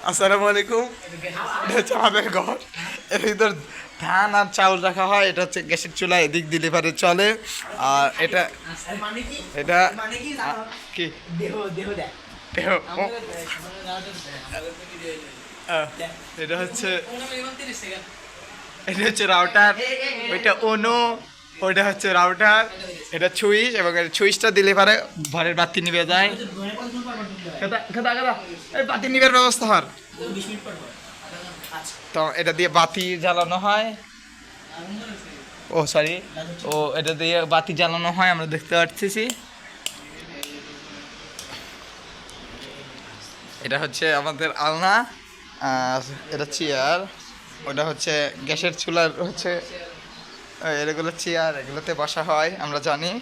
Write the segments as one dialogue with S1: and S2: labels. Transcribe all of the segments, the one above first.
S1: আসসালামু আলাইকুম। এটা হচ্ছে আমাদের ঘর, এর ভিতর ধান আর চাউল রাখা হয়। এটা হচ্ছে গ্যাসের চুলা, এদিক দিলে পারে চলে। আর এটা এটা কি দেহ, এটা হচ্ছে রাউটার, ওইটা অনু, ওইটা হচ্ছে রাউটার, এটা সুইচ, এবং সুইচটা দিলে পারে ঘরের বাতি নিভে যায়। এই বাতি নিবার ব্যবস্থা হয়, তো এটা দিয়ে বাতি জ্বালানো হয়। ও সরি, ও এটা দিয়ে বাতি জ্বালানো হয়, আমরা দেখতে পাচ্ছি। এটা হচ্ছে আমাদের আলনা, আর এটা চেয়ার, ওটা হচ্ছে গ্যাসের চুলার হচ্ছে এগুলো চেয়ার, এগুলোতে বসা হয় আমরা জানি।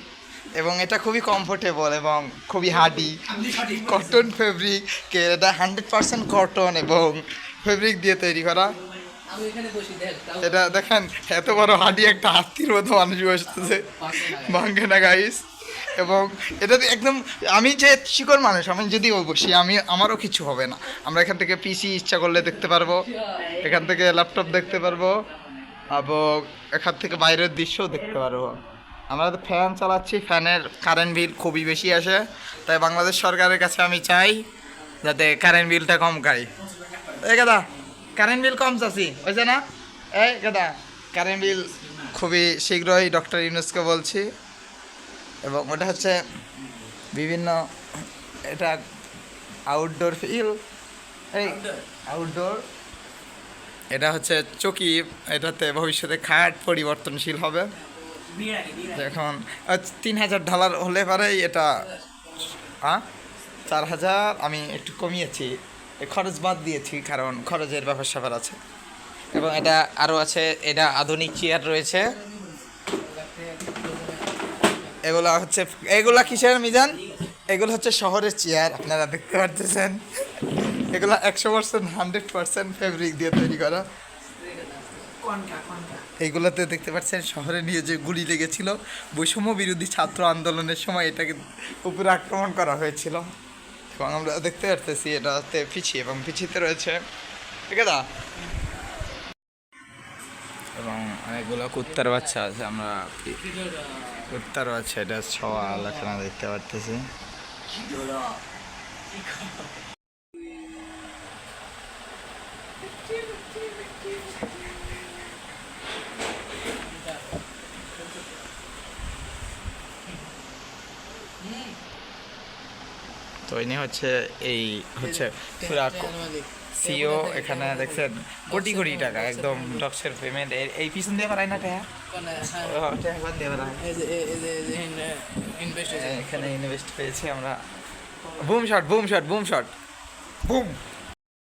S1: এবং এটা খুবই কমফোর্টেবল এবং খুবই হার্ডি, কটন ফেব্রিক, এটা 100% কটন এবং ফেব্রিক দিয়ে তৈরি করা। এটা দেখেন, এত বড় হাঁডি একটা হাতির মতো মানুষ বসতেছে, ভাঙ্গে না গাইস। এবং এটাতে একদম, আমি যে শিকড় মানুষ, আমি যদি বসি আমারও কিছু হবে না। আমরা এখান থেকে পিসি ইচ্ছা করলে দেখতে পারবো, এখান থেকে ল্যাপটপ দেখতে পারবো, এবং এখান থেকে বাইরের দৃশ্যও দেখতে পারবো। আমরা তো ফ্যান চালাচ্ছি, ফ্যানের কারেন্ট বিল খুবই বেশি আসে, তাই বাংলাদেশ সরকারের কাছে আমি চাই যাতে কারেন্ট বিলটা কম খাই। এই দাদা, কারেন্ট বিল কম চাচ্ছি হয়েছে না? এই দাদা, কারেন্ট বিল খুবই শীঘ্রই ডক্টর ইউনুসকে বলছি। এবং ওটা হচ্ছে বিভিন্ন, এটা আউটডোর ফিল, এই আউটডোর, এটা হচ্ছে চকি, এটাতে ভবিষ্যতে খাট পরিবর্তনশীল হবে। এখন $3000 হলে পারে এটা 4000, আমি একটু কমিয়েছি, খরচ বাদ দিয়েছি কারণ খরচের ব্যাপার স্যাপার আছে। এবং এটা আরও আছে, এটা আধুনিক চেয়ার রয়েছে। এগুলা কিসের মিজান? এগুলো হচ্ছে শহরের চেয়ার, আপনারা দেখতে পাচ্ছেন। এগুলো 100% 100% ফেব্রিক দিয়ে তৈরি করা। এইগুলোতে দেখতে পাচ্ছেন শহরে নিয়ে যে গুলি লেগেছিল বৈষম্য বিরোধী ছাত্র আন্দোলনের সময়, এটাকে উপরে আক্রমণ করা হয়েছিল। এবং আমরা দেখতে পাচ্ছি এটাতে পিছিয়ে, এবং পিছিয়ে রয়েছে ঠিক আছে। এবং অনেকগুলো কুত্তার বাচ্চা আছে, আমরা কুত্তার বাচ্চা, এটা সওয়াল এখানে দেখতে পাচ্ছি। তো ইনি হচ্ছে, এই হচ্ছে পুরা সিও, এখানে দেখছেন কোটি কোটি টাকা একদম ডক্সের পেমেন্ট। এই পিছন দিয়ে পারাই না টাকা, এখানে ইনভেস্ট পেয়েছি আমরা। Broom shot, broom shot, broom shot, broom.